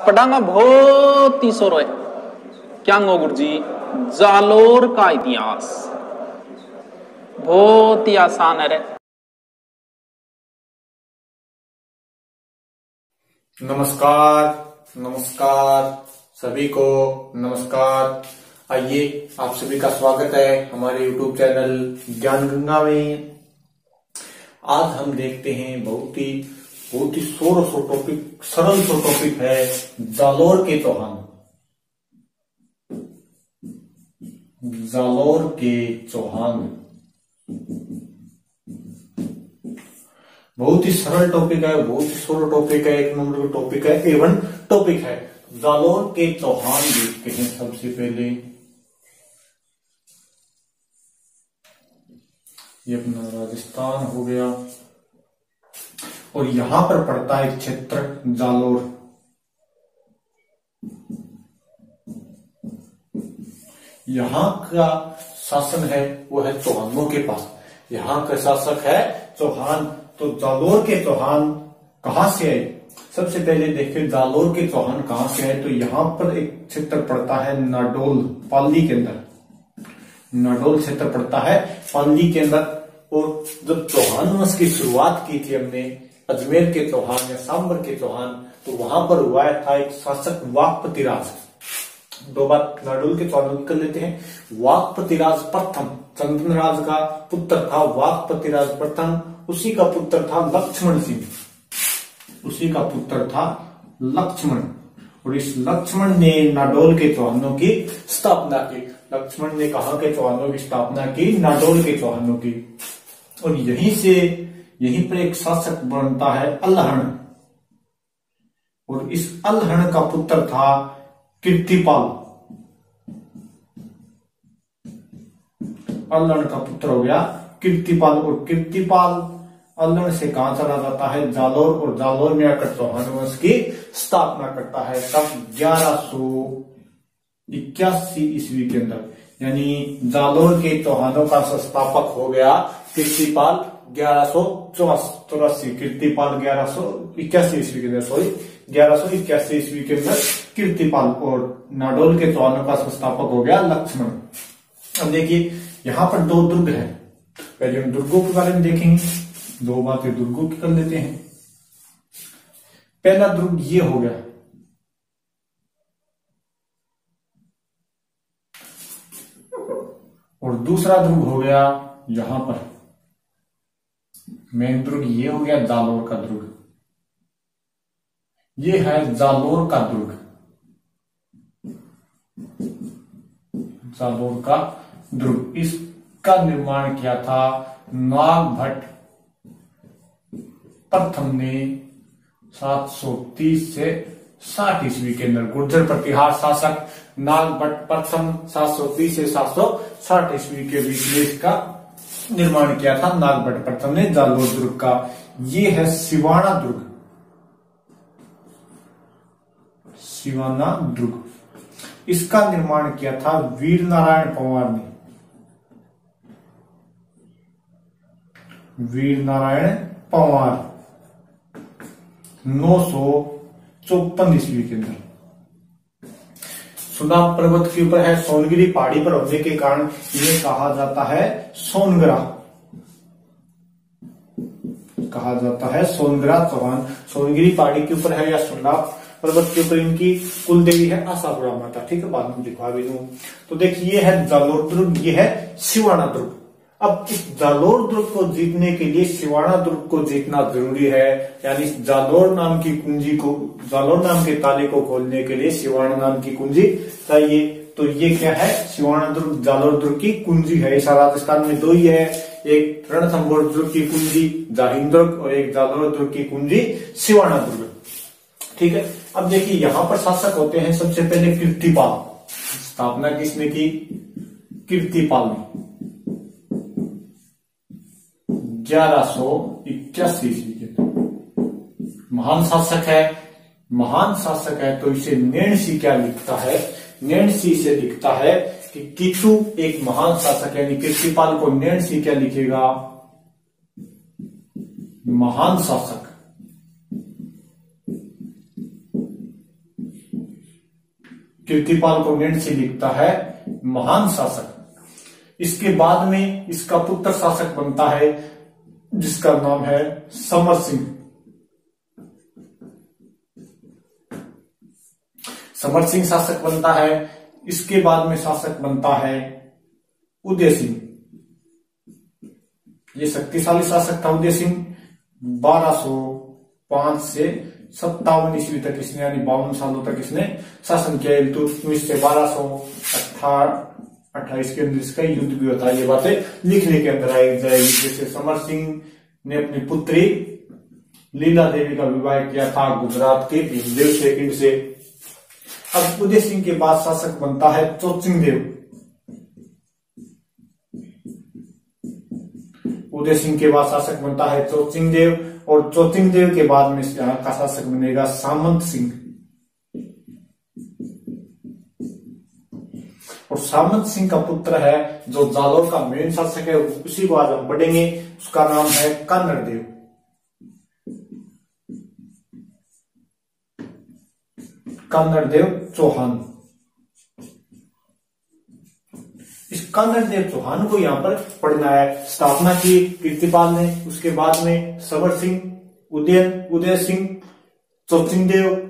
पढ़ांगा बहुत ही सोरो है क्या गुरु जी जालोर का इतिहास बहुत ही आसान है रे। नमस्कार नमस्कार सभी को नमस्कार। आइए आप सभी का स्वागत है हमारे YouTube चैनल ज्ञान गंगा में। आज हम देखते हैं बहुत ही सोरो सो टॉपिक, सरल सो टॉपिक है जालोर के चौहान। जालोर के चौहान बहुत ही सरल टॉपिक है, बहुत ही सोरो टॉपिक है, एक नंबर का टॉपिक है, एवन टॉपिक है। जालोर के चौहान देखते हैं। सबसे पहले ये अपना राजस्थान हो गया और यहां पर पड़ता है क्षेत्र जालोर। यहां का शासन है वो है चौहानों के पास। यहां का शासक है चौहान। तो जालोर के चौहान कहां से आए? सबसे पहले देखिए जालोर के चौहान कहां से आए। तो यहां पर एक क्षेत्र पड़ता है नाडोल, पाली के अंदर। नाडोल क्षेत्र पड़ता है पाली के अंदर। और जब चौहान वंश की शुरुआत की थी हमने, अजमेर के चौहान या सांबर के चौहान, तो वहां पर हुआ था एक शासक वाकपतिराज। दो बात नाडोल के चौहानों की कर लेते हैं। वाकपतिराज प्रथम, चंदनराज का पुत्र था वाकपतिराज प्रथम। उसी का पुत्र था लक्ष्मण सिंह, उसी का पुत्र था लक्ष्मण। और इस लक्ष्मण ने नाडोल के चौहानों की स्थापना की। लक्ष्मण ने कहा के चौहानों की स्थापना की? नाडोल के चौहानों की। और यहीं पर एक शासक बनता है अल्हण। और इस अल्हण का पुत्र था कीर्तिपाल। अल्हण का पुत्र हो गया कीर्तिपाल। और कीर्तिपाल अल्हण से कहां चला जाता है? जालोर। और जालोर में आकर चौहान वंश की स्थापना करता है। तब 1181 ईस्वी के अंदर, यानी जालोर के चौहानों का संस्थापक हो गया कीर्तिपाल 1184। कीर्तिपाल 1181 ईस्वी के अंदर, 1181 ईस्वी के अंदर कीर्तिपाल। और नाडोल के चौहानों का संस्थापक हो गया लक्ष्मण। अब देखिए यहां पर दो दुर्ग है। पहले हम दुर्गों के बारे में देखेंगे। दो बातें दुर्गों की कर लेते हैं। पहला दुर्ग ये हो गया, और दूसरा दुर्ग हो गया यहां पर। मेन दुर्ग ये हो गया जालोर का दुर्ग। ये है जालोर का दुर्ग, जालोर का दुर्ग। इसका निर्माण किया था नागभट्ट प्रथम ने 730 से 60 ईस्वी के अंदर। गुर्जर प्रतिहार शासक नागभट्ट प्रथम 730 से 760 ईस्वी के बीच में इसका निर्माण किया था नागभट्ट प्रथम ने जालोर दुर्ग का। ये है सिवाना दुर्ग, सिवाना दुर्ग। इसका निर्माण किया था वीर नारायण पंवार ने। वीर नारायण पंवार 954 ईस्वी के अंदर। सुनाम पर्वत के ऊपर है, सोनगिरी पहाड़ी पर होने के कारण इन्हें कहा जाता है सोनगरा। कहा जाता है सोनगरा चौहान। सोनगिरी पहाड़ी के ऊपर है या सुनाम पर्वत के ऊपर इनकी कुल देवी है आशापुरा माता। ठीक है, बाद में दिखा भी दूं। तो देखिए ये है जालोर दुर्ग, ये है सिवाना दुर्ग। अब इस जालोर दुर्ग को जीतने के लिए सिवाना दुर्ग को जीतना जरूरी है। यानी जालोर नाम की कुंजी को, जालोर नाम के ताले को खोलने के लिए सिवाना नाम की कुंजी चाहिए। तो ये क्या है? सिवाना दुर्ग जालोर दुर्ग की कुंजी है। ऐसा राजस्थान में दो ही है, एक रणथंभौर दुर्ग की कुंजी जाहिन दुर्ग और एक जालोर दुर्ग की कुंजी सिवाना दुर्ग। ठीक है, अब देखिए यहां पर शासक होते हैं सबसे पहले कीर्तिपाल। स्थापना किसने की? कीर्तिपाल ने 1181 ईस्वी के। महान शासक है, महान शासक है। तो इसे नेणसी क्या लिखता है? नेणसी से लिखता है कि कीचू एक महान शासक है। यानी कीर्तिपाल को नेणसी क्या लिखेगा? महान शासक। कीर्तिपाल को नेणसी लिखता है महान शासक। इसके बाद में इसका पुत्र शासक बनता है जिसका नाम है समर सिंह। समर सिंह शासक बनता है। इसके बाद में शासक बनता है उदय सिंह। ये शक्तिशाली शासक था उदय सिंह। 1205 से 57 ईस्वी तक इसने यानी 52 सालों तक इसने शासन किया। इल्तुतमिश से 1228 के अंदर इसका युद्ध भी होता है। ये बातें लिखने के अंदर आई जाएगी। जैसे समर सिंह ने अपनी पुत्री लीला देवी का विवाह किया था गुजरात के भीमदेव सेकंड से। अब उदय सिंह के बाद शासक बनता है चोचिंग देव। उदय सिंह के बाद शासक बनता है चोचिंग देव और चोचिंग देव के बाद में यहाँ का शासक बनेगा सामंत सिंह। और सामंत सिंह का पुत्र है जो जालोर का मेन शासक है, उसी को आज हम पढ़ेंगे। उसका नाम है कन्नड़ देव। कन्नड़ देव चौहान। इस कन्नड़ देव चौहान को यहाँ पर पढ़ना है। स्थापना की कीर्तिपाल ने, उसके बाद में समर सिंह, उदय सिंह, चोचिंग देव,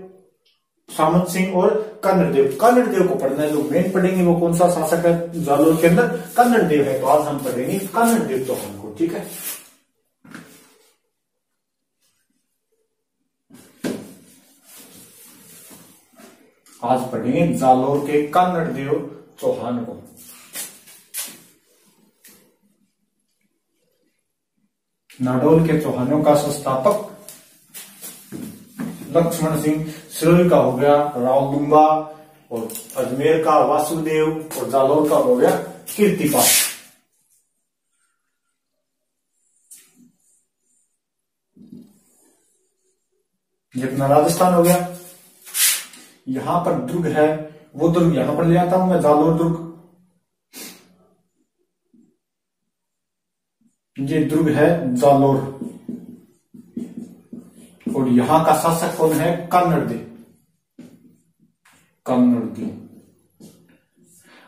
सामंत सिंह और कन्नड़ देव। कन्नड़ देव को पढ़ना है। लोग मेन पढ़ेंगे वो कौन सा शासक है जालोर के अंदर, कन्नड़ देव है। तो आज हम पढ़ेंगे कन्नड़ देव चौहान को, ठीक है। आज पढ़ेंगे जालोर के कन्नड़ देव चौहान को। नाडोल के चौहानों का संस्थापक लक्ष्मण सिंह, सिरोही का हो गया राव दुम्बा और अजमेर का वासुदेव और जालोर का हो गया कीर्तिपाल। ये अपना राजस्थान हो गया। यहां पर दुर्ग है, वो दुर्ग यहां पर ले आता हूं मैं, जालोर दुर्ग। ये दुर्ग है जालोर और यहां का शासक कौन है? कन्नड़ देव। कन्नड़ देव।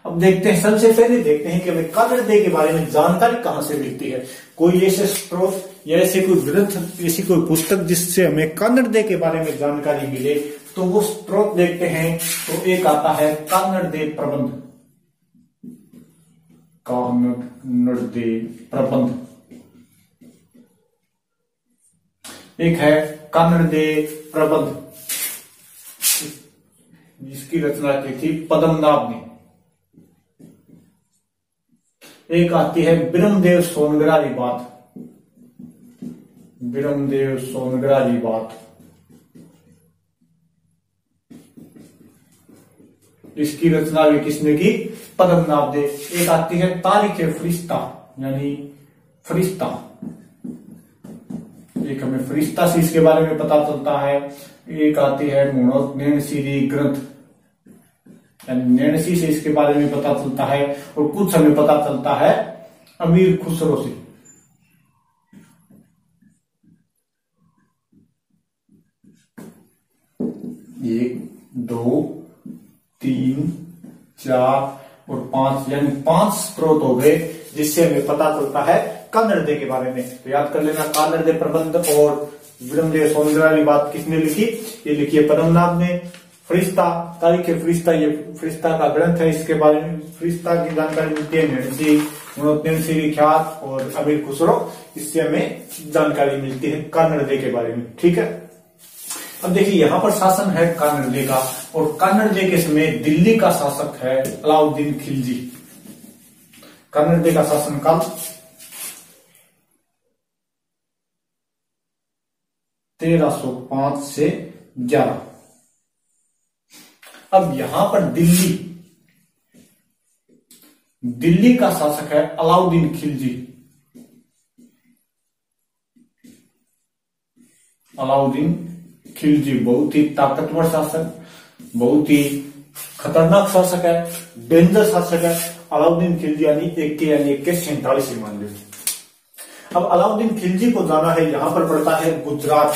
अब देखते हैं, सबसे पहले देखते हैं कि हमें कन्नड़ देव के बारे में जानकारी कहां से मिलती है। कोई ऐसे स्रोत या ऐसे कोई ग्रंथ, ऐसी कोई पुस्तक जिससे हमें कन्नड़ देव के बारे में जानकारी मिले, तो वो स्रोत देखते हैं। तो एक आता है कन्नड़ देव प्रबंध। कन्नड़ देव प्रबंध। एक है कन्नड़ देव प्रबंध, जिसकी रचना की थी पद्मनाभ ने। एक आती है ब्रह्मदेव सोनग्राही बात। ब्रह्मदेव सोनग्राही बात, इसकी रचना भी किसने की? पद्मनाभ ने। एक आती है तारीख फरिश्ता, यानी फरिश्ता। एक हमें फरिश्ता से इसके बारे में पता चलता है। एक आती है नैणसी ग्रंथ, यानी नैणसी से इसके बारे में पता चलता है। और कुछ हमें पता चलता है अमीर खुसरो से। एक, दो, 3, 4 और 5, यानी 5 स्रोत हो गए जिससे हमें पता चलता है कन्नड़ देव के बारे में। तो याद कर लेना, कन्नड़ देव प्रबंध और ब्रह्मदेव सोनग्राही बात किसने लिखी? ये लिखी है पद्मनाभ ने। फरिश्ता, तारीख फरिश्ता, ये फरिश्ता का ग्रंथ है। इसके बारे में फरिश्ता की जानकारी मिलती है नैणसी ख्यात और अमीर खुसरो। इससे हमें जानकारी मिलती है कन्नड़ देव के बारे में, ठीक है। अब देखिए, यहां पर शासन है कन्नड़ देव का, और कन्नड़ देव के समय दिल्ली का शासक है अलाउद्दीन खिलजी। कन्नड़ देव का शासन काल 1305 से 11। अब यहां पर दिल्ली का शासक है अलाउद्दीन खिलजी। अलाउद्दीन खिलजी बहुत ही ताकतवर शासक, बहुत ही खतरनाक शासक है, डेंजर शासक है। अलाउद्दीन खिलजी यानी 47 से मान लीजिए। अब अलाउद्दीन खिलजी को जाना है, यहां पर पड़ता है गुजरात।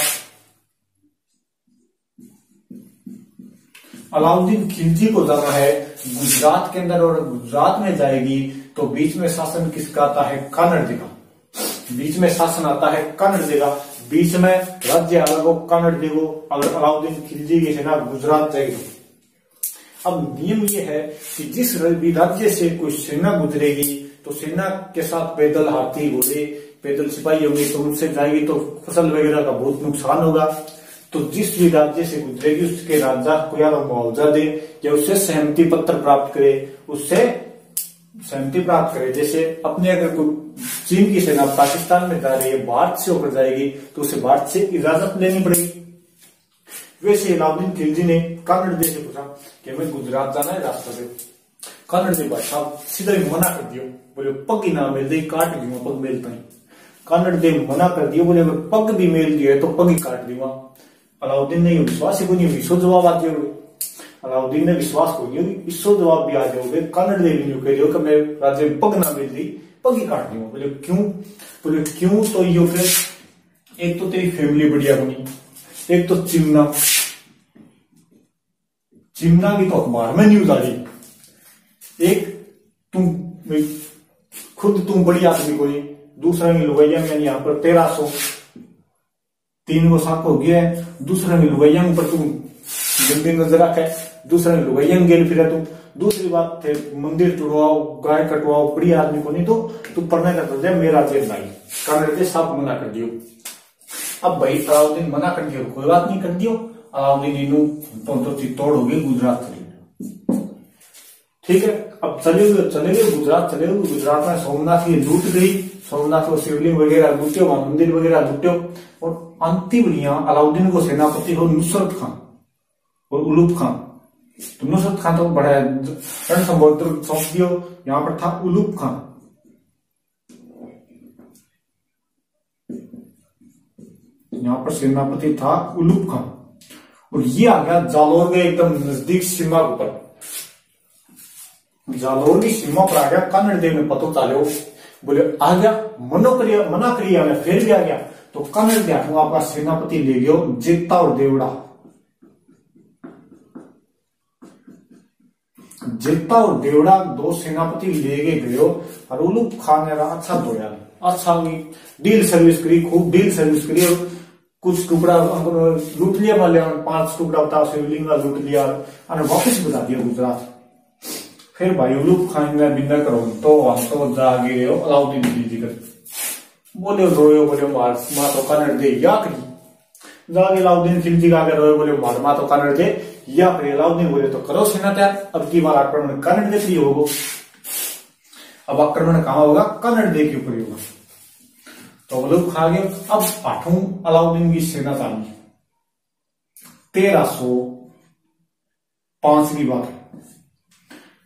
अलाउद्दीन खिलजी को जाना है गुजरात के अंदर, और गुजरात में जाएगी तो बीच में शासन किसका आता है? कानड़ जी का। बीच में शासन आता है कानड़ जी का, बीच में राज्य अलग हो कानड़ जी को, अगर अलाउद्दीन खिलजी की सेना गुजरात जाएगी। अब नियम ये है कि जिस भी राज्य से कोई सेना गुजरेगी तो सेना के साथ पैदल हाथी घोड़े पैदल सिपाही होंगे, तो उनसे जाएगी तो फसल वगैरह का बहुत नुकसान होगा। तो जिस भी राज्य से गुजरेगी उसके राजा को या तो मुआवजा दे या उससे सहमति पत्र प्राप्त करे, उससे सहमति प्राप्त करे। जैसे अपने अगर कोई चीन की सेना पाकिस्तान में जा रही है, भारत से होकर जाएगी तो उसे भारत से इजाजत लेनी पड़ेगी। वैसे अलाउद्दीन खिलजी ने कानड़ जी से पूछा कि हमें गुजरात जाना है, रास्ता दे। कानड़ जी भाई साहब सीधा ही मना कर दियो, बोले पग ही ना मिल दे, काट दूंगा, पग मिलता नहीं। कानड़ जी मना कर दियो, बोले अगर पग भी मिल गया तो पग ही काट दूंगा। अलाउद्दीन ने विश्वास ही को नहीं, विश्व जवाब आ गया। अलाउद्दीन ने विश्वास को नहीं, विश्व जवाब भी आ जाओगे। कानड़ जी भी कह रहे हो कि मैं राज्य में पग ना मिल दी, पग ही काट दूंगा। बोले क्यों? बोले क्यों तो यो फिर एक तो तेरी फैमिली बढ़िया बनी, एक तो चिमना की तो अखबार में न्यूज आ रही, एक तुम खुद तुम बड़ी आदमी कोई, दूसरा में लुगैया में यहाँ पर 1300 3 को 7 हो गया है, दूसरा में लुगैया पर तुम जल्दी नजर रखे, दूसरा में लुगैया गेल फिर तुम। दूसरी बात थे मंदिर टुड़वाओ, गाय कटवाओ, बड़ी आदमी को नहीं तो तुम पढ़ने का दर्जा मेरा जेल नहीं। कानड़ जी साफ मना कर दियो। अब भाई अलाउद्दीन मना कर दियो, कोई बात नहीं कर दियो। अलाउद्दीन तो चित्तौड़ हो गई, गुजरात चले। ठीक है, अब चले गए गुजरात, चले गए गुजरात में सोमनाथ की लूट गई, सोमनाथ को शिवलिंग वगैरह लूटे, वहां मंदिर वगैरह लूटे। और अंतिम अलाउद्दीन को सेनापति हो नुसरत खान और उलूप खान। तो नुसरत खान तो बड़ा रण संबोधन सौंप दियो, यहाँ पर था उलूप खान। यहाँ पर सेनापति था उलूप खान, और ये आ गया जालौर के एकदम नजदीक सीमा के ऊपर। जालौर की सीमा पर आ गया, कानड़ जी ने पतो चालो, बोले आ गया, मना करिया ने फिर भी आ गया। तो कानड़ जी आपका सेनापति ले गयो जेता और देवड़ा। जेता और देवड़ा 2 सेनापति ले गयो, और उलूप खान ने अच्छा धोया, अच्छा डील सर्विस करी, खूब डील सर्विस करी। और कुछ टुकड़ा लूट लिया, वाले 5 टुकड़ा होता शिवलिंग लूट लिया और वापस बता दिया गुजरात। फिर भाई उलूप खान ने बिना करो तो हम तो जागे हो अलाउद्दीन खिलजी कर बोले रोयो, बोले मार तो कानड़ जी या करी जागे। अलाउद्दीन खिलजी का आगे रोयो, बोले मार तो कानड़ जी या करी। अलाउद्दीन बोले तो करो सेना तैयार, अब की बार आक्रमण कानड़ जी के लिए होगा। अब आक्रमण कहां होगा? कानड़ जी के ऊपर होगा। तो वो लोग खा गए। अब 8वीं अलाउद्दीन की सेना चाली 1305 की बात है।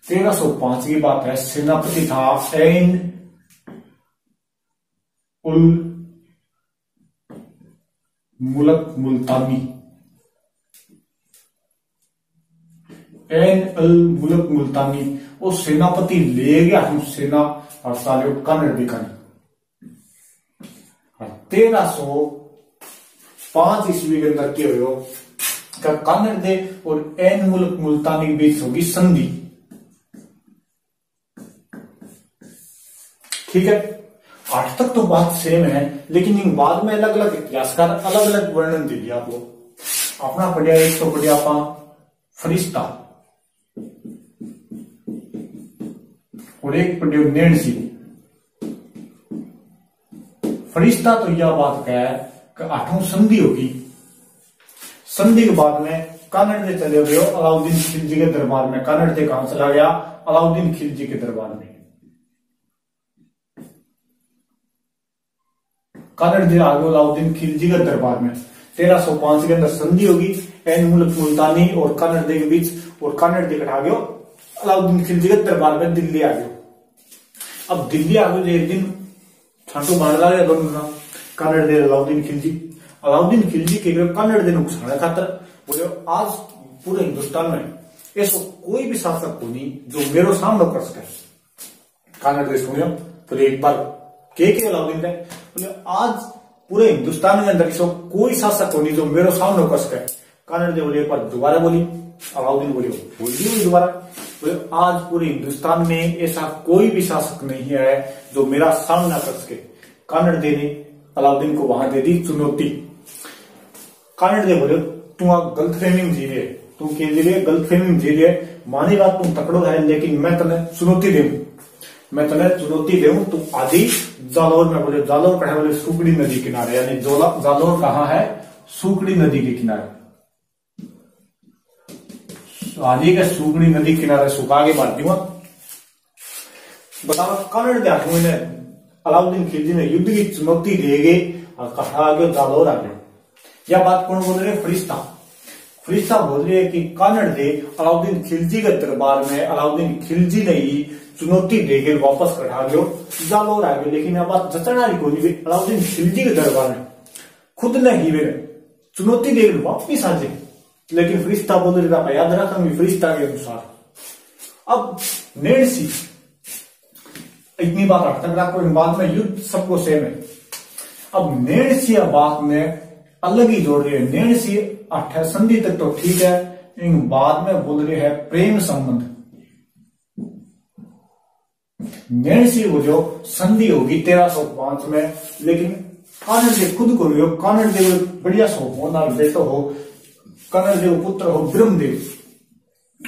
1305 की बात है। सेनापति था ऐन उल मुल्क मुल्तानी। ऐन उल मुल्क मुल्तानी वो सेनापति ले गया हम सेना और साले कानड़ दिखाने। 1305 ईस्वी के अंदर क्या हुआ? कानड़ जी और ऐन मुल्क मुल्तानी के बीच होगी संधि। ठीक है, 8 तक तो बात सेम है, लेकिन इन बाद में अलग अलग इतिहासकार अलग अलग वर्णन दे दिया आपको। अपना पढ़िया एक तो पढ़िया आपा फरिश्ता और एक पढ़ियो नेणसी। फरिश्ता तो यह बात कह कि 8वीं संधि होगी। संधि के बाद में कानड़ जी चले गए अलाउद्दीन खिलजी के दरबार में। कानड़ जी कहां चला गया? अलाउद्दीन खिलजी के दरबार में। कानड़ जी आ गए अलाउद्दीन खिलजी के दरबार में। 1305 के अंदर संधि होगी ऐन मुल्क मुल्तानी और कानड़ जी के बीच, और कानड़ जी कटा गयो अलाउद्दीन खिलजी के दरबार में। दिल्ली आ गयो। अब दिल्ली आ गयो एक दिन छांटो मार लगा दोनों कानड़ जी अलाउद्दीन खिलजी के कानड़ जी नुकसान खातर बोले आज पूरे हिंदुस्तान में ऐसा कोई भी शासक को नहीं जो मेरो सामना कर सके। कानड़ जी सुनियो बोले एक बार के अलाउद्दीन ने बोले आज पूरे हिंदुस्तान के अंदर ऐसा कोई शासक को नहीं जो मेरो सामना कर सके। कानड़ जी बोले एक बार दोबारा बोली अलाउद्दीन बोले बोल दी दोबारा, बोले आज पूरे हिंदुस्तान में ऐसा कोई भी शासक नहीं है जो मेरा सामना कर सके। कानड़-दे ने अलाउद्दीन को वहां दे दी चुनौती। कानड़-दे बोले तू गलतफहमी में जी रहे, तू के लिए गलतफहमी में जी रहे, मानी बात तू तकड़ो है, लेकिन मैं तने चुनौती देऊं, मैं तने चुनौती देऊं, तू आदि जालौर में। बोले जालौर कहा, बोले सुकड़ी नदी किनारे, यानी जालौर कहाँ है, सुकड़ी नदी के किनारे। आदि के सुकड़ी नदी किनारे सुखा के बांट दिया। बताओ कानड़ दे हाथों में अलाउद्दीन खिलजी ने युद्ध की चुनौती दे गए और कहा आगे जालौर आ गए। यह बात कौन बोल रहे, फरिश्ता। फरिश्ता बोल रहे हैं कि कानड़-दे अलाउद्दीन खिलजी के दरबार में अलाउद्दीन खिलजी ने ही चुनौती देकर वापस कढ़ा गयो, जालौर आ गए। लेकिन यह बात जचना नहीं कोई, अलाउद्दीन खिलजी के दरबार में खुद ने ही वे चुनौती देकर वापिस आ जाए। लेकिन फरिश्ता बोल रहा था, याद रखेंगे फरिश्ता के अनुसार। अब नेणसी इतनी बात हट तक रखो, बाद में युद्ध सबको सेम है। अब नेणसी बात में अलग ही जोड़ रहे हैं। नेणसी संधि तक तो ठीक है, लेकिन बाद में बोल रहे हैं प्रेम संबंध। नेणसी वो जो संधि होगी 1305 में, लेकिन कानड़-दे खुद को लियो, कानड़-दे बढ़िया सो होना बेटो हो, कानड़-दे पुत्र हो ब्रह्मदेव,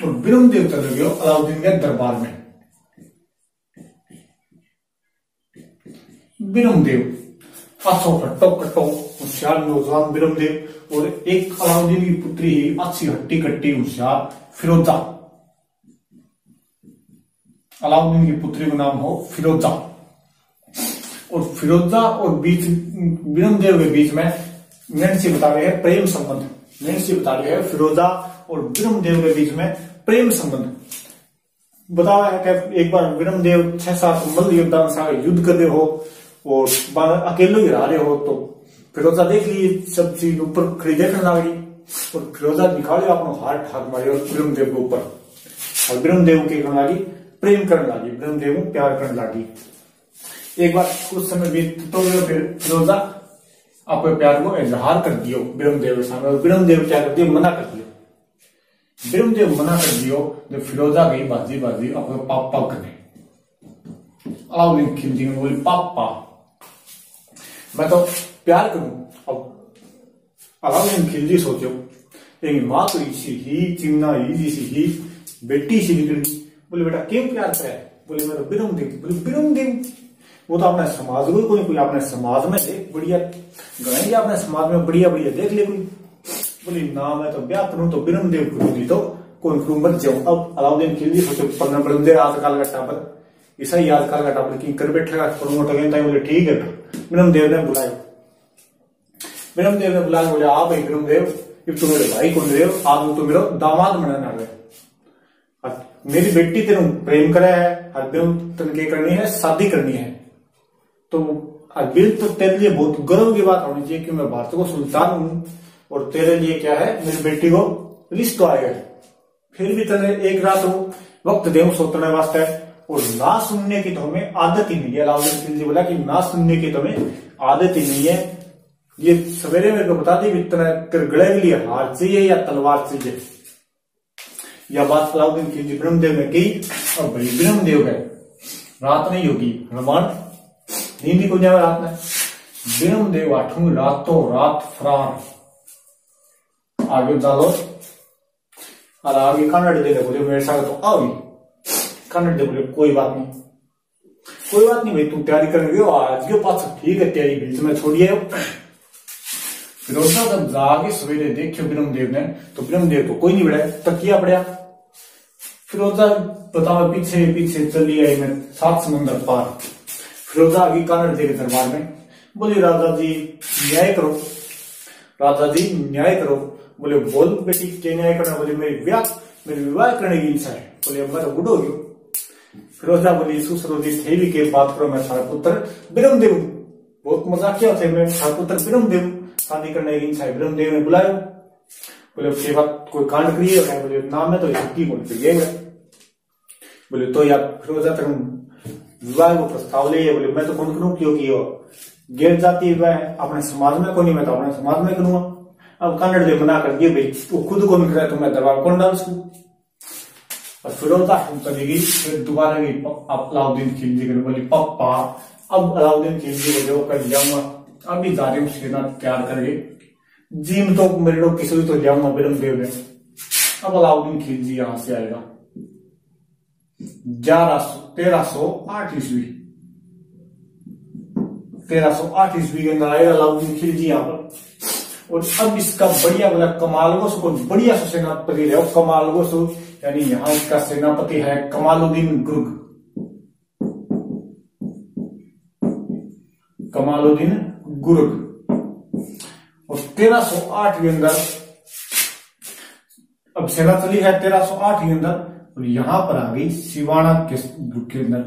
और ब्रह्मदेव चले गयो अलाउद्दीन के दरबार में। ब्रह्मदेव अच्छो हट्टो कट्टो होशियार नौजवान ब्रह्मदेव, और एक अलाउद्दीन की पुत्री ही अच्छी हट्टी कट्टी होशियार फिरोजा। अलाउद्दीन की पुत्री का नाम हो फिरोजा, और फिरोजा और बीच ब्रह्मदेव के बीच में नेणसी बता रहे हैं प्रेम संबंध। नेणसी बता रहे हैं फिरोजा और ब्रह्मदेव के बीच में प्रेम संबंध। बताया है कि एक बार ब्रह्मदेव 6-7 मल्ल योद्धा के युद्ध कर रहे हो और अकेले ही रह रहे हो, तो फिरोजा देख ली सब चीज ऊपर खड़ी देखने लगी, और फिरोजा निकाले अपना हाथ ठाक मारे और ब्रह्मदेव के ऊपर, और ब्रह्मदेव के करने लगी प्रेम करने लगी, ब्रह्मदेव को प्यार करने लगी। एक बार कुछ समय बीत तो फिर फिरोजा अपने प्यार को इजहार कर दियो ब्रह्मदेव के सामने, और ब्रह्मदेव क्या कर दियो, मना कर दियो। ब्रह्मदेव मना कर दियो, जब फिरोजा गई बाजी बाजी अपने पापा करने। अलाउद्दीन खिलजी ने बोली पापा मैं तो प्यार करूं। अब अलाउद्दीन खिलजी सोचो, एक माँ तो इसी ही चिमना इसी ही बेटी सी निकली। बोले बेटा क्यों प्यार करे, बोले मैं तो ब्रह्मदेव। बोले ब्रह्मदेव वो तो अपने समाज में कोई अपने समाज में देख बढ़िया गए, अपने समाज में बढ़िया बढ़िया देख ले कोई। बोली ना मैं तो ब्याह करूं तो ब्रह्मदेव करूंगी, तो कोई करूं मत जाऊं। अब अलाउद्दीन खिलजी सोचो पन्ना ब्रह्मदेव आजकल का टापर ऐसा ही याद कर टापर की कर बैठेगा थोड़ा मोटा कहता है। बोले ठीक है। ब्रह्मदेव ने बुलाया, ब्रह्मदेव ने बुलाया, बोले आ भाई ब्रह्मदेव, अब तो मेरे भाई कौन रहे हो, आज तो मेरा दामाद बनाना है, मेरी बेटी तेरे प्रेम करे है, हरदम तनके करनी है, शादी करनी है, तो अबिल तो तेरे लिए बहुत गर्व की बात होनी चाहिए कि मैं भारत को सुल्तान हूं, और तेरे लिए क्या है मेरी बेटी को रिश्ता आएगा। फिर भी तेरे एक रात वक्त दे सोचने वास्ते, और ना सुनने की तो हमें आदत ही नहीं है। अलाउद्दीन खिलजी बोला कि ना सुनने की तो हमें आदत ही नहीं है। ये सवेरे मेरे को बता दी इतना गले के लिए हार चाहिए या तलवार चाहिए। यह बात अलाउद्दीन खिलजी ब्रह्मदेव ने की, और भाई ब्रह्मदेव गए, रात नहीं होगी, हनुमान नींद ही को जाए रात में। ब्रह्मदेव 8वीं रातों रात फरार आगे जालौर, और आगे कानड़-दे बोले मेरे साथ तो आओगी। कानड़-दे बोले कोई बात नहीं, कोई बात नहीं भाई, तू तैयारी करने गयो आज के पास ठीक है, तैयारी बीच में छोड़िए। फिरोजा जब जाके सवेरे देखियो ब्रह्मदेव ने, तो ब्रह्मदेव को कोई नहीं बढ़ा, तकिया पड़ा। फिरोजा बताओ पीछे पीछे चली आई मैं 7 समुद्र पार। फिरोजा आ गई कानड़-दे के दरबार में, बोले राजा जी न्याय करो, राजा जी न्याय करो। बोले बोल बेटी क्या न्याय करना। बोले मेरी विवाह करने की इच्छा है। बोले मैं तो बूढ़ो गयो। फिरोजा बोली सुसरोजी थे भी के बात करो, मैं सारा पुत्र ब्रह्मदेव, बहुत मजाक किया थे, मैं सारा पुत्र ब्रह्मदेव, शादी करने की इच्छा है। ब्रह्मदेव ने बुलाया, बोले उसके बाद कोई कांड करिए। बोले नाम में तो छुट्टी कौन सी। बोले तो यार फिरोजा तुम विवाह को प्रस्ताव ले। बोले मैं तो कौन करूं, क्योंकि गैर जाति विवाह है, अपने समाज में को नहीं, मैं तो अपने समाज में करूंगा। अब कन्नड़ देव मना कर दिए भाई वो खुद को मिल रहा है तो मैं दबाव कौन डाल सकूं। और फिरोजा चलेगी, फिर दोबारा गई अलाउद्दीन खिलजी को बोली पप्पा अब अलाउद्दीन खिलजी को जो कर जाऊंगा, अभी जा रही हूँ सेना तैयार करके जीम तो मेरे लोग किसी तो जाऊंगा बिरम देव ने। अब अलाउद्दीन खिलजी यहां से आएगा 1308 ईस्वी, 1308 ईस्वी के अंदर आएगा अलाउद्दीन खिलजी यहाँ पर। और अब इसका बढ़िया वाला कमालगोस को बढ़िया सा सेनापति रहे, कमालगोस यानी यहाँ इसका सेनापति है कमालुद्दीन गुर्ग, कमालुद्दीन गुर्ग। और 1308 के अंदर अब सेना चली है 1308 के अंदर, और यहां पर आ गई सिवाना के दुर्ग के अंदर।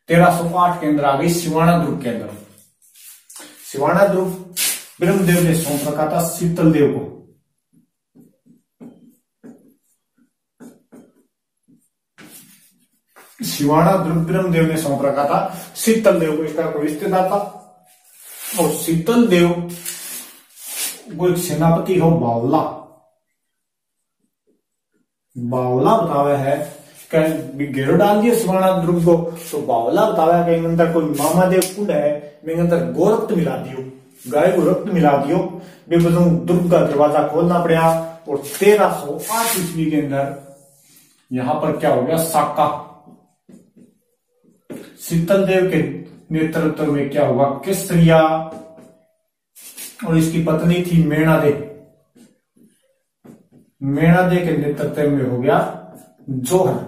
1308 के अंदर आ गई सिवाना दुर्ग के अंदर। सिवाना दुर्ग ब्रह्मदेव ने सौंप रखा था शीतल देव को। सिवाना दुर्ग ब्रह्मदेव ने सौंप रखा था शीतल देव को, इसका कोई रिश्तेदार था। और शीतल देव वो एक सेनापति हो बावला, बावला बतावे है घेरो डाल दिया सिवाना दुर्ग को, तो बावला बतावे कहीं अंदर कोई मामा देव कुंड है, मेरे अंदर गोरक्त मिला दियो, गाय को रक्त मिला दियो, दुर्ग का दरवाजा खोलना पड़ा। और 1308 ईस्वी के अंदर यहां पर क्या हो गया, साका शीतल देव के नेतृत्व में क्या हुआ, केसरिया और इसकी पत्नी थी मेणा दे, मेणा दे के नेतृत्व में हो गया जोहर।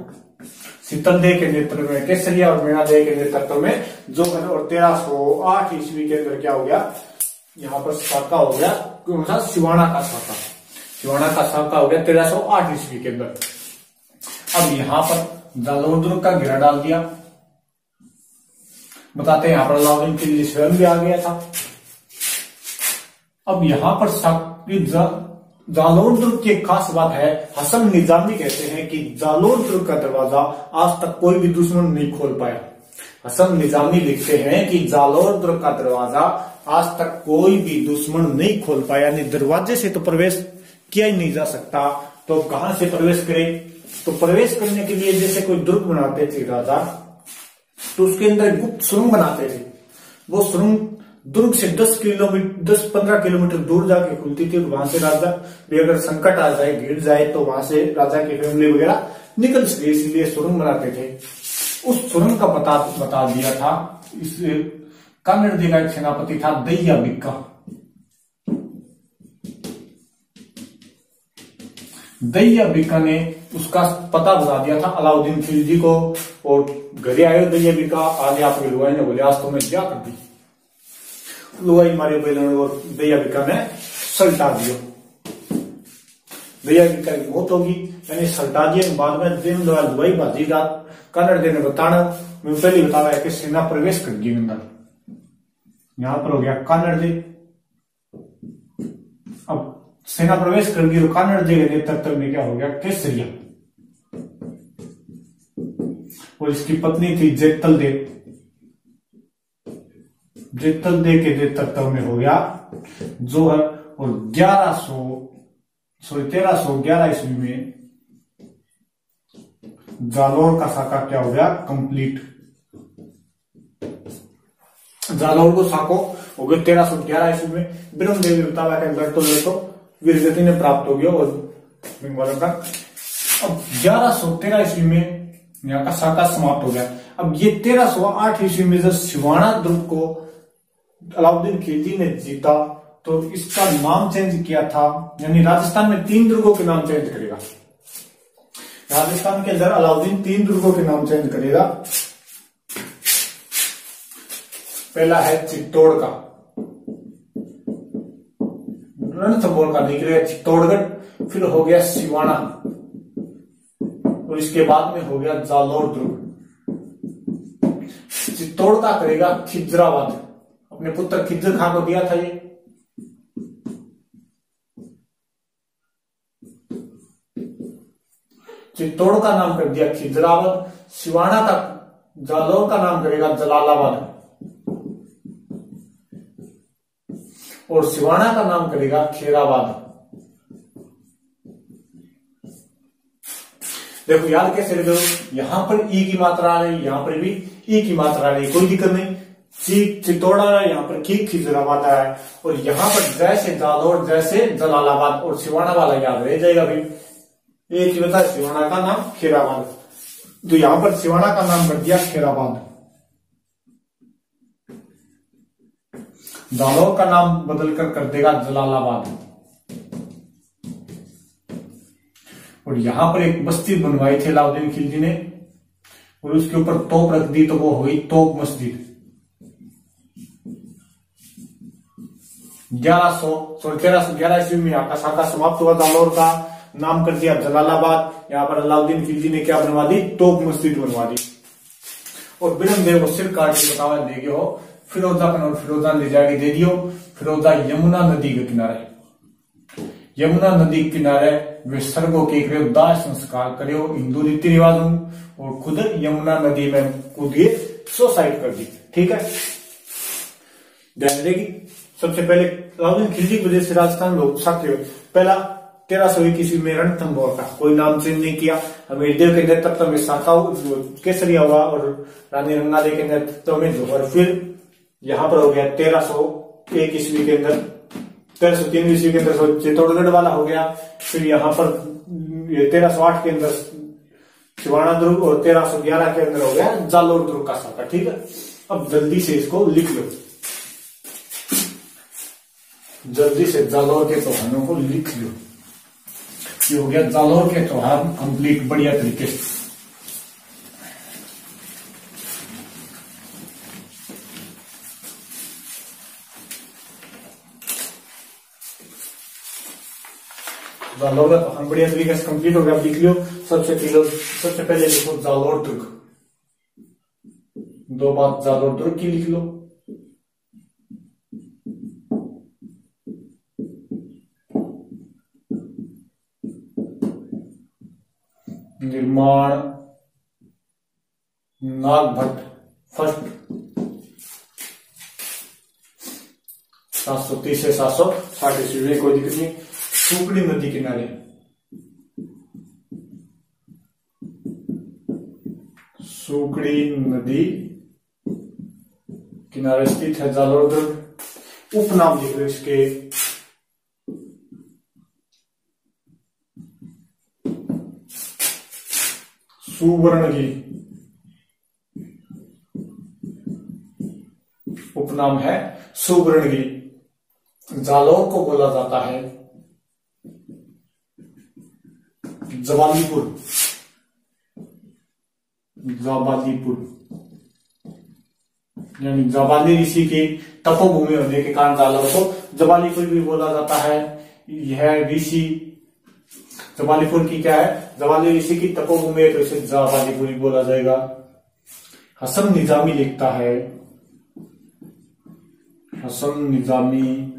शीतल दे के नेतृत्व में केसरिया और मेणा दे के नेतृत्व में जोहर। और 1308 ईस्वी के अंदर क्या हो गया, यहां पर साका हो गया, कौन सा, सिवाना का साका, सिवाना का साका हो गया 1308 ईस्वी के अंदर। अब यहां पर जालौर दुर्ग का घेरा डाल दिया। बताते हैं यहां पर अलाउद्दीन खिलजी स्वयं भी आ गया था। अब यहां पर जालौर दुर्ग की एक खास बात है, हसन निजामी कहते हैं कि जालौर दुर्ग का दरवाजा आज तक कोई भी दुश्मन नहीं खोल पाया। हसन निजामी लिखते हैं कि जालौर दुर्ग का दरवाजा आज तक कोई भी दुश्मन नहीं खोल पाया, यानी दरवाजे से तो प्रवेश किया ही नहीं जा सकता, तो कहां से प्रवेश करे, तो प्रवेश करने के लिए जैसे कोई दुर्ग बनाते थे राजा, तो उसके अंदर गुप्त सुरंग बनाते थे। वो सुरंग दुर्ग से 10-15 किलोमीटर दूर जाके खुलती थी, वहां से राजा भी अगर संकट आ जाए, भीड़ जाए, तो वहां से राजा की फैमिली वगैरह निकल सके, इसलिए सुरंग बनाते थे। उस सुरंग का पता बता दिया था इस कन्नड़ देव का एक सेनापति था दैया बिक्का। दैया बिक्का ने उसका पता बता दिया था अलाउद्दीन खिलजी को। और घरे आयो दैया बिक्का, आगे आपके लुगाई ने बोले आज तो मैं क्या कर दी, लुगाई मारे पहले और दैया बिक्का ने सल्टा दियो। दैया बिक्का की मौत होगी, यानी सल्टा दिए। बाद में दिन लुगाई बाजी रात कन्नड़ देव ने बताना, मैं पहले बताया कि सेना प्रवेश कर गई अंदर, यहां पर हो गया कन्नड़ देव। अब सेना प्रवेश कर गई तो कन्नड़ देव के नेतृत्व में क्या हो गया, केसरिया, और इसकी पत्नी थी जेतल देव। जेतल देव के नेतृत्व में हो गया जोहर। और 1311 ईस्वी में जालौर का साका क्या हो गया, कंप्लीट। जालौर को साको हो गया 1311 ईस्वी में। ब्रह्मदेव बतावा के लड़तो वीरगति ने प्राप्त हो गया। और का अब 1113 ईस्वी में यहाँ का साका समाप्त हो गया। अब ये 1308 ईस्वी में जब सिवाना दुर्ग को अलाउद्दीन खिलजी ने जीता, तो इसका नाम चेंज किया था, यानी राजस्थान में 3 दुर्गों के नाम चेंज करेगा। राजस्थान के अंदर अलाउद्दीन 3 दुर्गों के नाम चेंज करेगा। पहला है चित्तौड़ का, रणथंभौर का निकलेगा चित्तौड़गढ़, फिर हो गया सिवाना, और इसके बाद में हो गया जालौर दुर्ग। चित्तौड़ का करेगा खिजराबाद, अपने पुत्र खिजर खां को दिया था ये। चित्तौड़ का नाम कर दिया खिजराबाद। सिवाना का, जालौर का नाम करेगा जलालाबाद। और सिवाना का नाम करेगा खेराबाद। देखो याद कैसे रखो, यहां पर ई की मात्रा आ रही, यहां पर भी ई की मात्रा आ रही, कोई दिक्कत नहीं। चित्तौड़ आ रहा है, यहाँ पर खिजराबाद आ रहा है, और यहाँ पर जैसे जालोर जैसे जलालाबाद, और सिवाना वाला याद रह जाएगा भाई। एक ही बता, सिवाना का नाम खेराबाद, तो यहां पर सिवाना का नाम कर दिया खेराबाद। जालोर का नाम बदलकर कर देगा जलालाबाद। और यहां पर एक बस्ती बनवाई थी अलाउद्दीन खिलजी ने, और उसके ऊपर तोप रख दी, तो वो हुई तोप मस्जिद। 1311 ईस्वी में यहाँ का शाखा समाप्त हुआ। जालोर का नाम कर दिया जलालाबाद। यहाँ पर अलाउद्दीन खिलजी ने क्या बनवा दी, तोप मस्जिद बनवा दी। और बिरमदेव को सिर काट के बतावा दे गए हो, फिरोजा और फिरोजा ले जाके दे दियो। फिरोजा यमुना नदी के किनारे, यमुना नदी के किनारे वे सर्गो के करियो, दाह संस्कार करियो हिंदू रीति रिवाजों, और खुद यमुना नदी में कूदिए, सुसाइड कर दी। ठीक है, ध्यान देगी। सबसे पहले अलाउद्दीन खिलजी की वजह से राजस्थान में साक्य पहला 1321 ईस्वी में रणथंभौर का कोई नाम चेंज नहीं किया। हमीरदेव के नेतृत्व में शाखा केसरिया हुआ, और रानी रंगादेवी के नेतृत्व में जोहर। फिर यहाँ पर हो गया 1301 ईस्वी के अंदर, 1303 ईस्वी के अंदर चित्तौड़गढ़ वाला हो गया। फिर यहाँ पर 1308 के अंदर सिवाना दुर्ग, और 1311 के अंदर हो गया जालोर दुर्ग का शाखा। ठीक है, अब जल्दी से इसको लिख लो, जल्दी से जालोर के चौहानों को लिख लो। ये हो गया जालोर के चौहान कंप्लीट बढ़िया तरीके से। जालोर का चौहान बढ़िया तरीके से कंप्लीट हो गया, लिख लो। सबसे पहले लिखो जालोर दुर्ग, 2 बात जालोर दुर्ग की लिख लो। निर्माण नागभट्ट फर्स्ट, 730 से 760 ईस्वी में, कोई दिक्कत नहीं। सुकड़ी नदी किनारे, सुकड़ी नदी किनारे स्थित है जालोर दुर्ग। उपनाम लिख लो इसके, सुवर्णगिरी, उपनाम है सुवर्णगिरी। जालोर को बोला जाता है जवालीपुर, जवालीपुर, यानी जवाली ऋषि की तपोभूमि होने के कारण जालोर को जवालीपुर भी बोला जाता है। यह ऋषि जवालीपुर की क्या है, जवाली ऋषि की तपोभूमि है, तो इसे जवालीपुरी बोला जाएगा। हसन निजामी लिखता है, हसन निजामी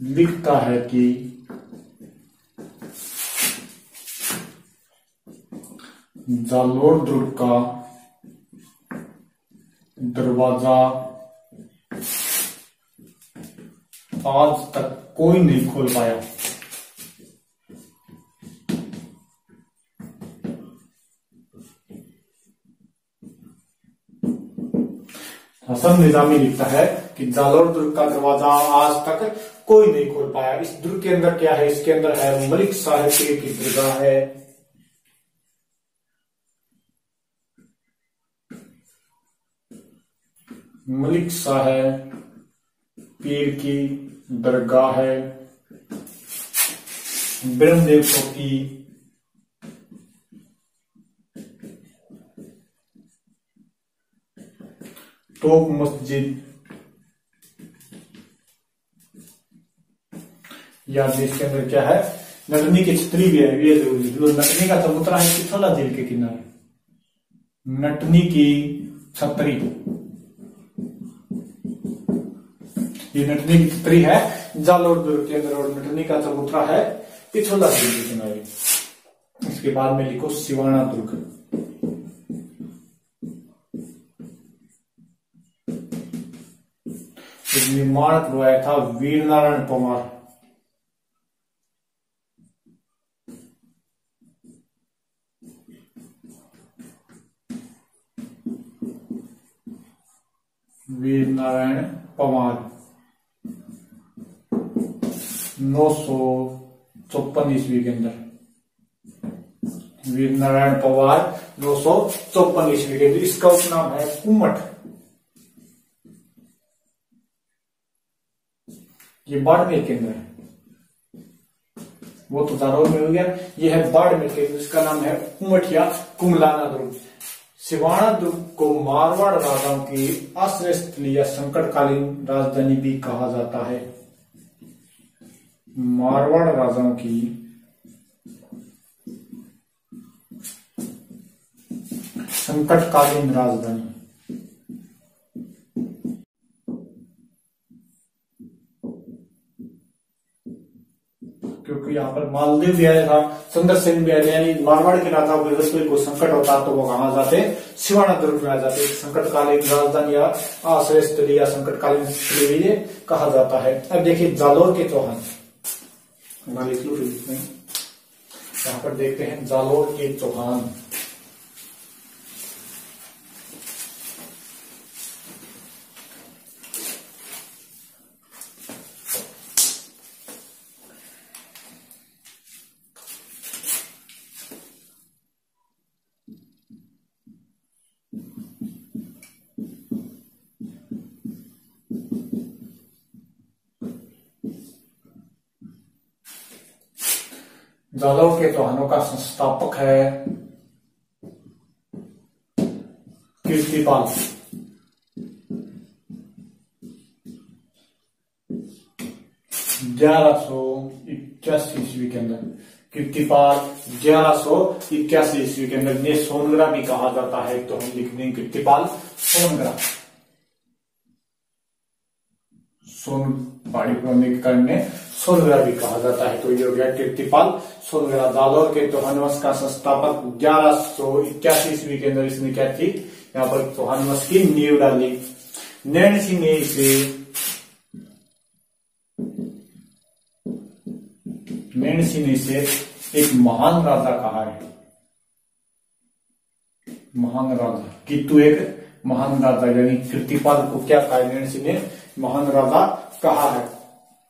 लिखता है कि जालोर दुर्ग का दरवाजा आज तक कोई नहीं खोल पाया। हसन निजामी लिखता है कि जालोर दुर्ग का दरवाजा आज तक कोई नहीं खोल पाया। इस दुर्ग के अंदर क्या है, इसके अंदर है मलिक साहब की दरगाह है, मलिक साहब पीर की दरगाह है, ब्रह्मदेव की तोप मस्जिद, या इसके अंदर क्या है, नटनी की छतरी भी है, ये जरूरी। नटनी का चबूतरा है पिछोला झील के किनारे, नटनी की छतरी, ये नटनी की छतरी है जालोर दुर्ग के अंदर, और नटनी का चबूतरा है पिछोला झील के किनारे। इसके बाद में लिखो सिवाना दुर्ग, निर्माण करवाया था वीर नारायण परमार। वीर नारायण परमार 954 ईस्वी के अंदर। वीर नारायण पवार 954 ईस्वी के अंदर। इसका उपनाम है कुमठ। ये बाड़मेर केंद्र है, वो तो जालौर में हो गया, ये है बाड़मेर केंद्र। इसका नाम है कुमठ या कुमलाना दुर्ग। सिवाना दुर्ग को मारवाड़ राजाओं की आश्रय स्थली या संकटकालीन राजधानी भी कहा जाता है। मारवाड़ राजाओं की संकटकालीन राजधानी। क्योंकि यहाँ पर मालदीव भी आया था, सुंदरसेन भी आया, यानी मारवाड़ के राजाओं को संकट होता तो वो कहाँ जाते, सिवाना दुर्ग में आ जाते। संकटकालीन राजधानी या आश्रय स्थली या संकटकालीन स्थली भी ये कहा जाता है। अब देखिए जालौर के चौहान, यहाँ पर देखते हैं जालौर के चौहान। जालौर के चौहानों का संस्थापक है कीर्तिपाल। 1181 ईस्वी के अंदर। कीर्तिपाल 1181 ईस्वी के अंदर। ने सोनगरा भी कहा जाता है, तो हम लिख देंगे कीर्तिपाल सोनगरा। सोन पहाड़ी पर होने के कारण सोनगरा भी कहा जाता है, तो ये हो गया कीर्तिपाल सोनगरा। जालौर के चौहान वंश का संस्थापक 1181 ईस्वी के अंदर इसने क्या की, यहाँ पर चौहान वंश की नींव डाली। नैन सिंह ने इसे एक महान राजा कहा है। महान राजा, किंतु एक महान राजा, यानी कीर्तिपाल को क्या कहा, नैन सिंह ने महान राजा कहा है।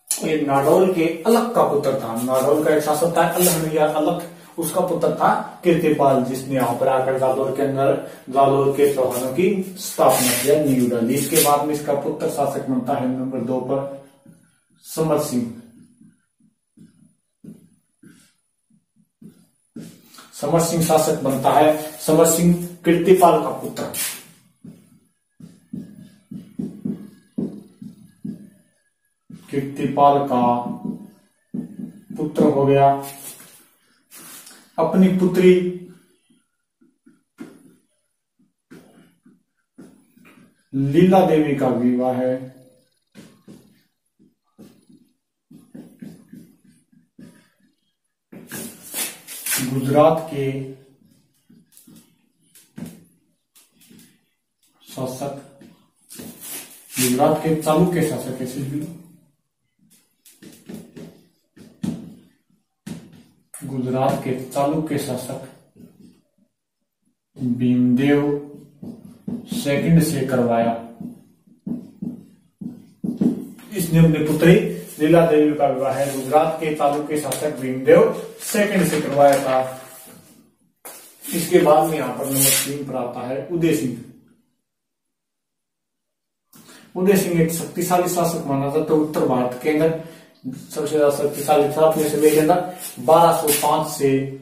ये नाडौल के अलग का पुत्र था। नाडौल का एक शासक था अलग, या अलग, उसका पुत्र था कीर्तिपाल, जिसने यहाँ पर आकर जालौर के अंदर जालौर के चौहानों की स्थापना किया, नींव डाली। इसके बाद में इसका पुत्र शासक बनता है नंबर 2 पर समर सिंह। समर सिंह शासक बनता है। समर सिंह कीर्तिपाल का पुत्र। कीर्तिपाल का पुत्र हो गया। अपनी पुत्री लीला देवी का विवाह है गुजरात के शासक, गुजरात के चालुक्य शासक है गुजरात के चालुक्य शासक भीमदेव सेकंड से करवाया। इसने अपनी पुत्री लीला देवी का विवाह है गुजरात के चालुक्य शासक भीमदेव सेकंड से करवाया था। इसके बाद में यहां पर नंबर 3 पर आता है उदय सिंह। उदय सिंह एक शक्तिशाली शासक माना जाता है उत्तर भारत के अंदर। सबसे ज्यादा शक्तिशाली था अपने समय के अंदर। 1205 से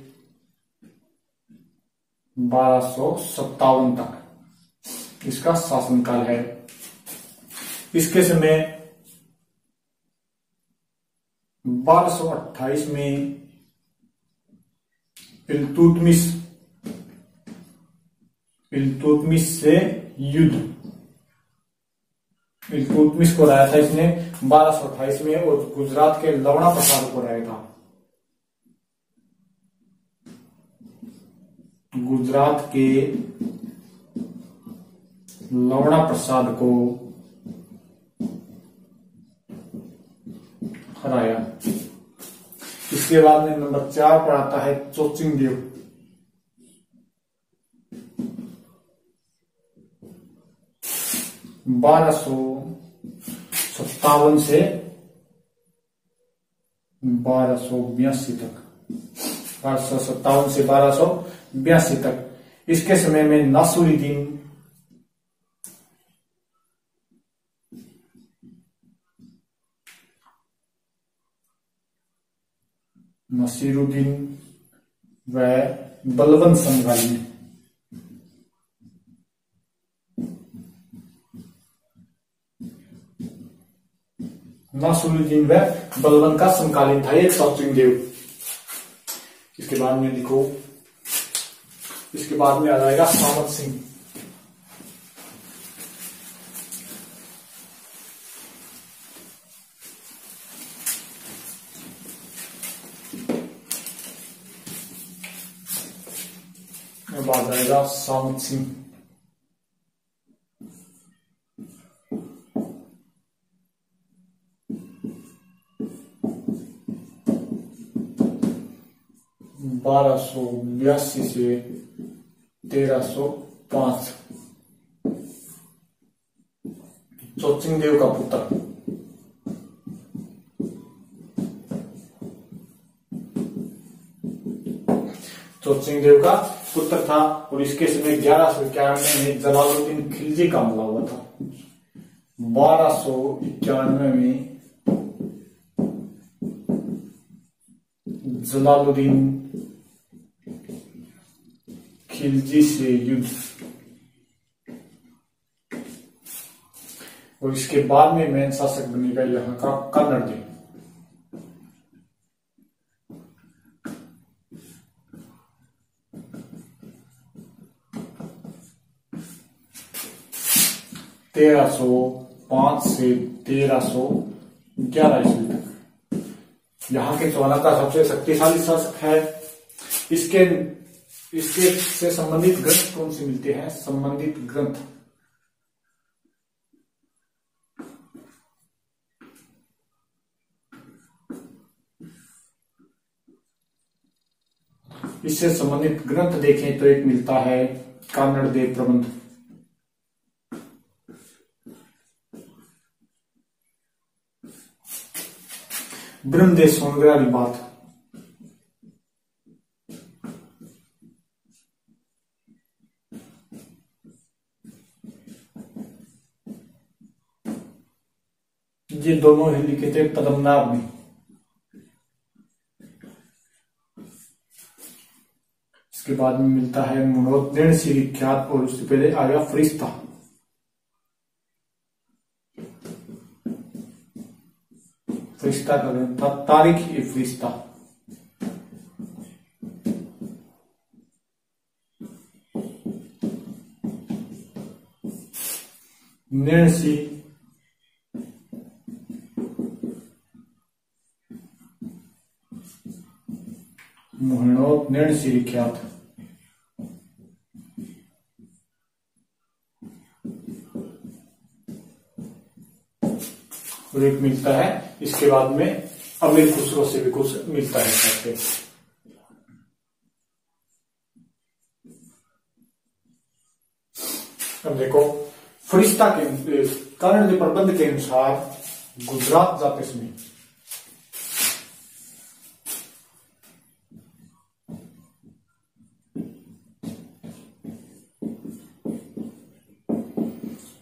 1257 तक इसका शासनकाल है। इसके समय 1228 में इल्तुतमिश से युद्ध, इल्तुतमिश को हराया था इसने 1228 में, और गुजरात के लवणा प्रसाद को हराया था। गुजरात के लवणा प्रसाद को हराया। इसके बाद में नंबर 4 पर आता है चोचिंगदेव। 1257 से 1282 तक, 1257 से 1282 तक। इसके समय में नसीरुद्दीन व बलवंत संगाली ने नासरुद्दीन व बलवंत का समकालीन था ये चोचिंगदेव। इसके बाद में लिखो, इसके बाद में आ जाएगा सामत सिंह। अब आ जाएगा सामत सिंह। बारह सौ 82 से 1305। चोचिंगदेव का पुत्र। चोचिंगदेव का पुत्र था और इसके समय 1191 में जलालुद्दीन खिलजी का हमला हुआ था। 1291 में जलालुद्दीन खिलजी से युद्ध, और इसके बाद में मेन शासक बनेगा यहाँ का कन्नड़देव। तेरह सौ 5 से 1311 ईस्वी तक यहाँ के चौहान का सबसे शक्तिशाली शासक है। इसके से संबंधित ग्रंथ कौन से मिलते हैं? संबंधित ग्रंथ इससे संबंधित ग्रंथ देखें तो एक मिलता है कन्नड़देव प्रबंध। ब्रह्मदेव सोनग्राही बात, ये दोनों ही लिखे थे पद्मनाभ ने। इसके बाद में मिलता है मनोज्ञ से विख्यात, और उससे पहले आया फरिश्ता। फरिश्ता का ग्रंथ था तारीख-ए-फरिश्ता। नैणसी मोहनों नैणसी विख्यात। और एक मिलता है इसके बाद में अमीर खुसरो से भी कुछ मिलता है करके। अब देखो, फरिश्ता के कन्नड़ प्रबंध के अनुसार गुजरात जाते समय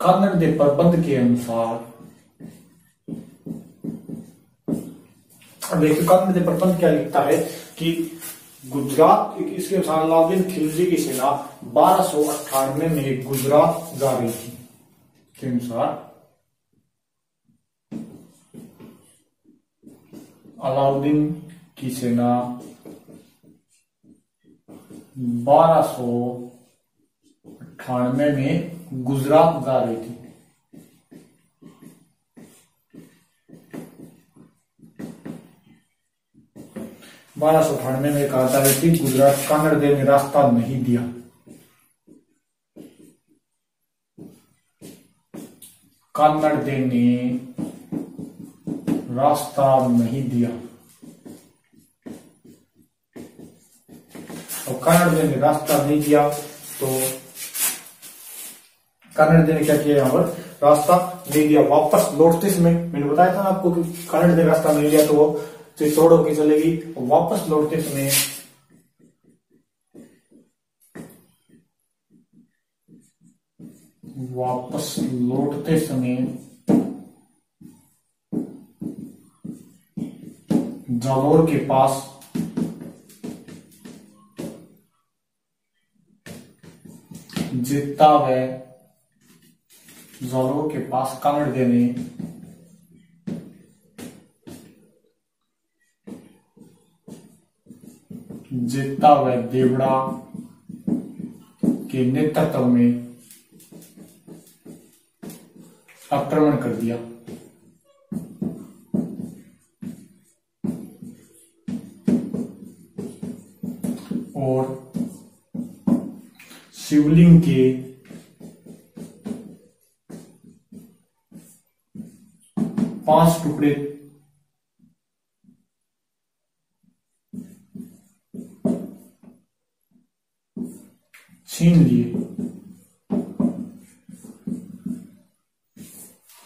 कन्नड़ प्रबंध के अनुसार, देखिए कन्नड़ प्रबंध क्या लिखता है कि गुजरात, इसके अनुसार अलाउद्दीन खिलजी की सेना 1298 में गुजरात जा रही थी के अनुसार अलाउद्दीन की सेना 1298 में गुजरात जा रही थी। बारह सौ 1898 में कहा जा रही थी गुजरात कन्नड़देव ने रास्ता नहीं दिया। कन्नड़देव ने रास्ता नहीं दिया। और कन्नड़ ने रास्ता नहीं दिया, तो कन्नड़ ने क्या किया, यहाँ पर रास्ता नहीं दिया। वापस लौटते समय मैंने बताया था आपको कि कन्नड़ ने रास्ता नहीं दिया तो वो चित्तौड़ होकर चलेगी। वापस लौटते समय जालोर के पास जिता व जालोर के पास कन्नड़ देने जिता व देवड़ा के नेतृत्व में आक्रमण कर दिया। और शिवलिंग के 5 टुकड़े छीन लिए।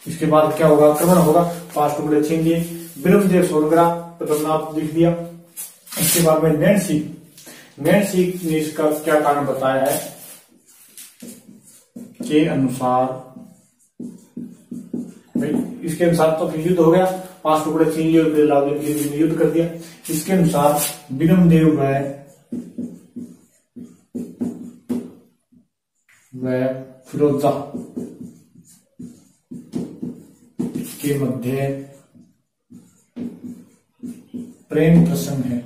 इसके बाद क्या होगा, आक्रमण होगा। 5 टुकड़े छीन लिए। ब्रह्मदेव सोनग्रा प्रथम लिख दिया। इसके बाद में नैन्सी ने इसका क्या कारण बताया है के अनुसार, इसके अनुसार तो फिर युद्ध हो गया, 5 टुकड़े छीन लिए, फिर अलाउद्दीन खिलजी ने युद्ध कर दिया। इसके अनुसार ब्रह्मदेव व फिरोजा के मध्य प्रेम प्रसंग है।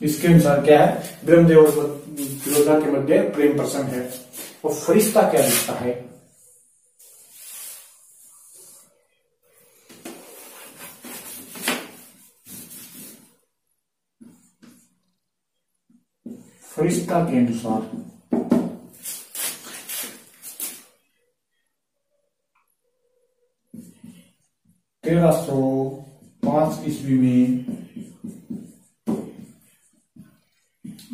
इसके अनुसार क्या है, ब्रह्मदेव और फिरोजा के मध्य प्रेम प्रसंग है। और फरिश्ता क्या लिखता है, फरिश्ता के अनुसार 1305 ईस्वी में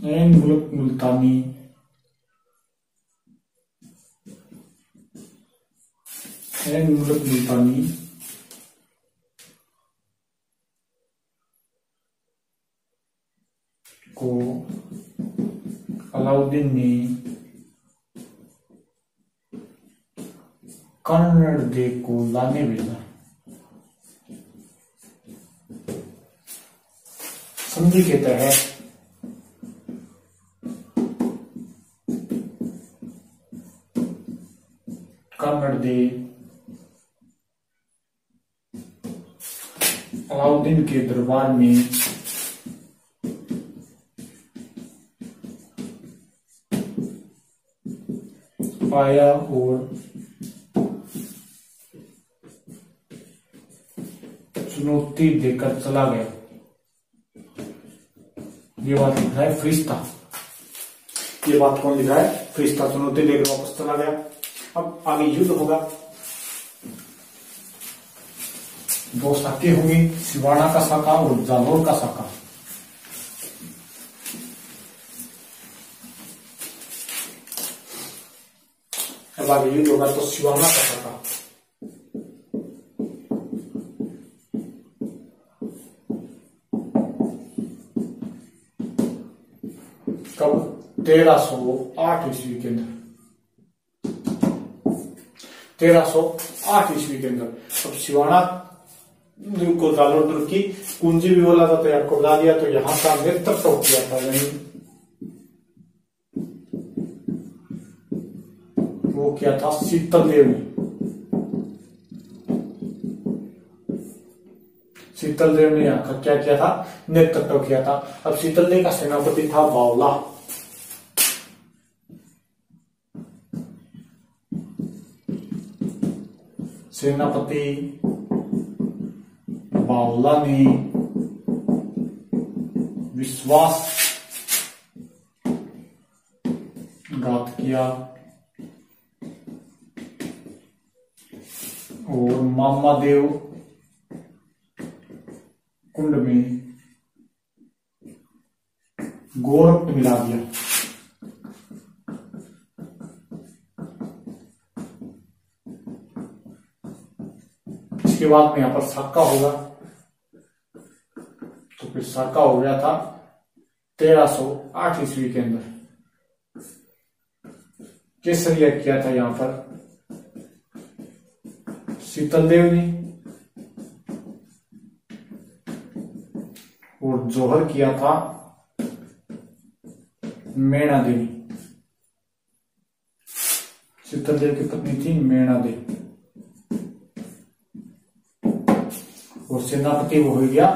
ऐन मुल्क मुल्तानी को अलाउद्दीन ने कन्नड़ देव को लाने भेजा। संधि के तहत कन्नड़ देव अलाउद्दीन के दरबार में आया और चुनौती देकर चला गया। ये बात लिख रहा है फरिश्ता। ये बात कौन लिख रहा है, फरिश्ता। चुनौती देकर वापस चला गया। अब आगे युद्ध होगा। 2 शाखे होंगी, सिवाड़ा का शाखा और जालोर का शाखा। अब आगे युद्ध होगा तो सिवाड़ा का शाखा। कब, 1308 ईस्वी के अंदर। 1308 ईस्वी के अंदर। अब सिवाड़ा को जालोर दुर्ग की कुंजी भी बोला था, तो आपको बता दिया। तो यहां का नेतृत्व किया था, यानी वो क्या था, शीतल देव ने। शीतल देव ने यहाँ का क्या किया था, नेतृत्व किया था। अब शीतल देव का सेनापति था बावला। सेनापति बावला ने विश्वास घात किया और मामादेव कुंड में गोरख मिला दिया। इसके बाद में यहां पर साका होगा, तो फिर साका हो गया था 1308 ईस्वी के अंदर। केसरिया किया था यहां पर शीतल देव ने, और जोहर किया था मैणा देवी। शीतल देव की पत्नी थी मैणा देवी, और सेनापति वो हो गया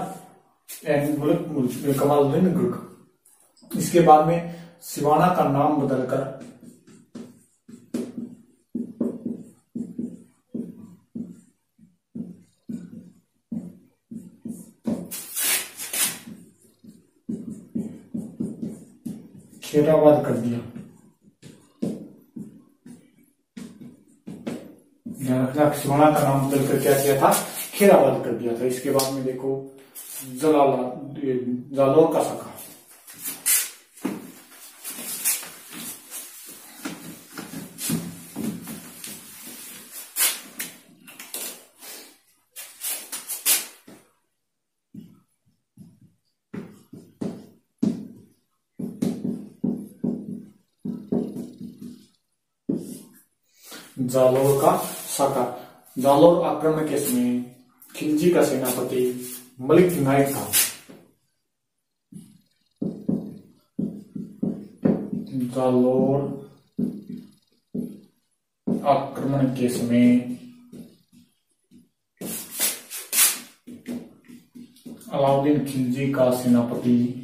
कमालुद्दीन गुर्ग। इसके बाद में सिवाना का नाम बदलकर खेराबाद कर दिया। ध्यान रखना, सिवाना का नाम बदलकर क्या किया था, खेराबाद कर दिया था। इसके बाद में देखो जालोर का शाखा। जालोर का शाखा। जालोर आक्रमण के समय खिलजी का सेनापति मलिक नायक था। जालोर आक्रमण के समय अलाउद्दीन खिलजी का सेनापति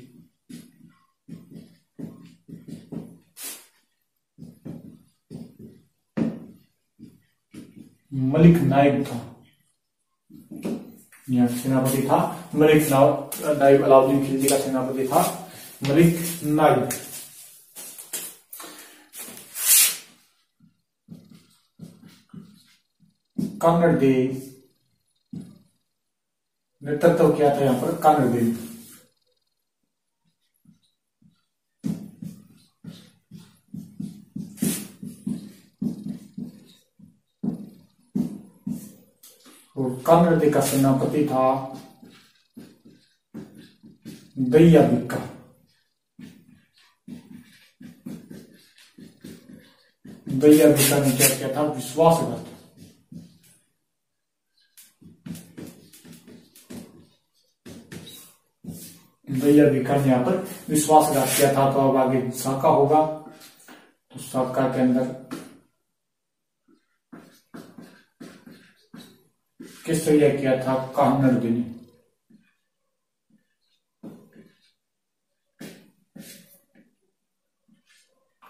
मलिक नायक था। यहाँ सेनापति था मलिक नायक। अलाउद्दीन खिलजी का सेनापति था मलिक नायक। कांगड़ देव नेतृत्व किया था यहाँ पर कांगड़ देव। और कांगड़ देव का सेनापति था दैया बिक्का। दैया बिक्का ने क्या किया था, विश्वासघात। दैया बिक्का ने यहाँ पर विश्वासघात किया था। तो अब आगे शाखा होगा, तो शाखा के अंदर केसरिया किया था कान्हड़ ने।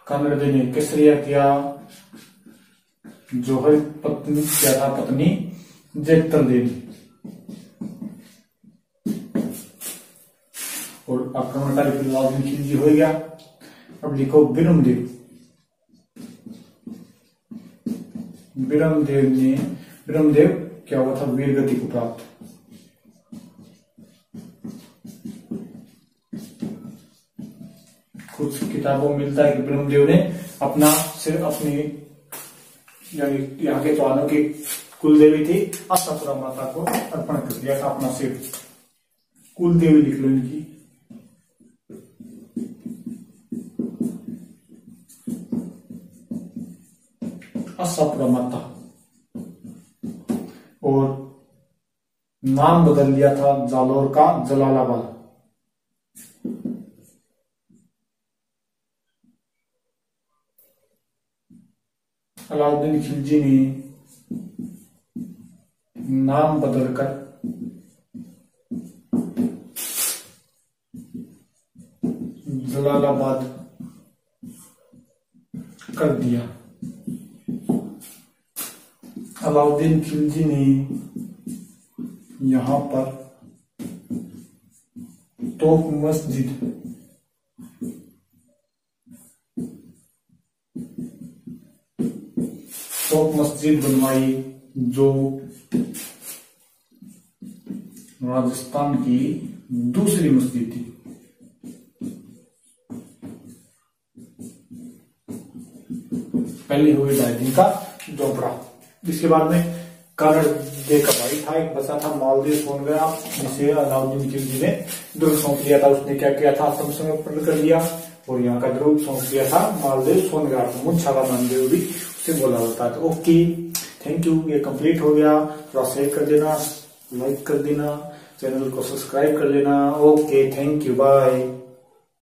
कान्हड़ ने केसरिया किया। जोहर पत्नी किया था पत्नी जेतल देवी। और आक्रमणकारी अलाउद्दीन खिलजी हो गया। अब लिखो बिरमदेव। बिरमदेव क्या हुआ था, वीर गति को प्राप्त। कुछ किताबों में मिलता है कि ब्रह्मदेव ने अपना सिर अपनी यानी यहाँ के चौहानों की कुल देवी थी आशापुरा माता को अर्पण कर दिया था अपना सिर। कुल देवी लिख लो इनकी। आशापुरा माता। और नाम बदल दिया था जालोर का जलालाबाद। अलाउद्दीन खिलजी ने नाम बदलकर जलालाबाद कर दिया। अलाउद्दीन खिलजी ने यहां पर तोप मस्जिद बनवाई। जो राजस्थान की दूसरी मस्जिद थी। पहली हुई डायदिन का झोपड़ा। इसके बाद में कानड़ दे का भाई था, एक बचा था मालदेव सोनगढ़, जिसे अलाउद्दीन खिलजी ने दुर्ग सौंप दिया था। उसने क्या किया था, आत्मसमर्पण कर दिया और यहाँ का दुर्ग सौंप दिया था मालदेव सोनगढ़ को। मुछाला नामदेव भी उसे बोला जाता है। ओके, थैंक यू, ये कंप्लीट हो गया। थोड़ा शेयर कर देना, लाइक कर देना, चैनल को सब्सक्राइब कर लेना। Okay, thank you, bye.